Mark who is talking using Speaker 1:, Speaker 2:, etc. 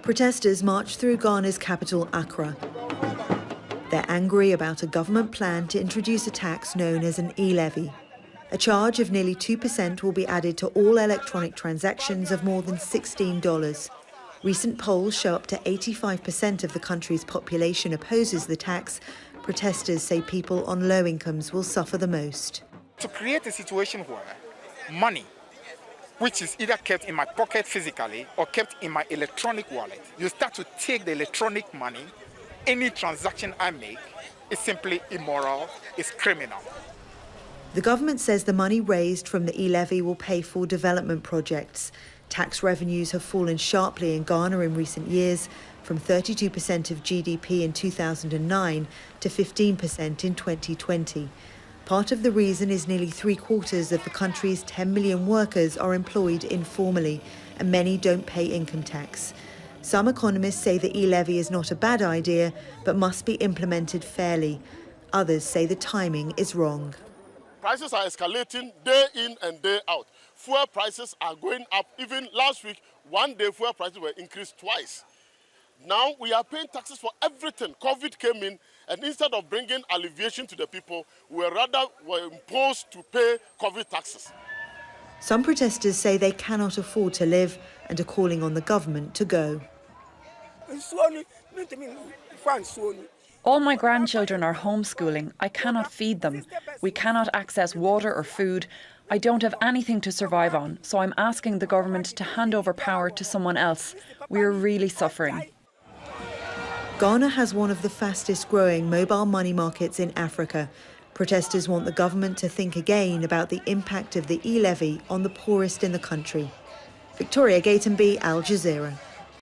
Speaker 1: Protesters marched through Ghana's capital, Accra. They're angry about a government plan to introduce a tax known as an e-levy. A charge of nearly 2% will be added to all electronic transactions of more than $16. Recent polls show up to 85% of the country's population opposes the tax. Protesters say people on low incomes will suffer the most.
Speaker 2: To create a situation where money, which is either kept in my pocket physically or kept in my electronic wallet, you start to take the electronic money, any transaction I make is simply immoral, it's criminal.
Speaker 1: The government says the money raised from the e-levy will pay for development projects. Tax revenues have fallen sharply in Ghana in recent years, from 32% of GDP in 2009 to 15% in 2020. Part of the reason is nearly three-quarters of the country's 10 million workers are employed informally, and many don't pay income tax. Some economists say the e-levy is not a bad idea, but must be implemented fairly. Others say the timing is wrong.
Speaker 3: Prices are escalating day in and day out. Fuel prices are going up. Even last week, one day fuel prices were increased twice. Now we are paying taxes for everything. COVID came in, and instead of bringing alleviation to the people, we were imposed to pay COVID taxes.
Speaker 1: Some protesters say they cannot afford to live and are calling on the government to go.
Speaker 4: All my grandchildren are homeschooling. I cannot feed them. We cannot access water or food. I don't have anything to survive on, so I'm asking the government to hand over power to someone else. We are really suffering.
Speaker 1: Ghana has one of the fastest growing mobile money markets in Africa. Protesters want the government to think again about the impact of the e-levy on the poorest in the country. Victoria Gatenby, Al Jazeera.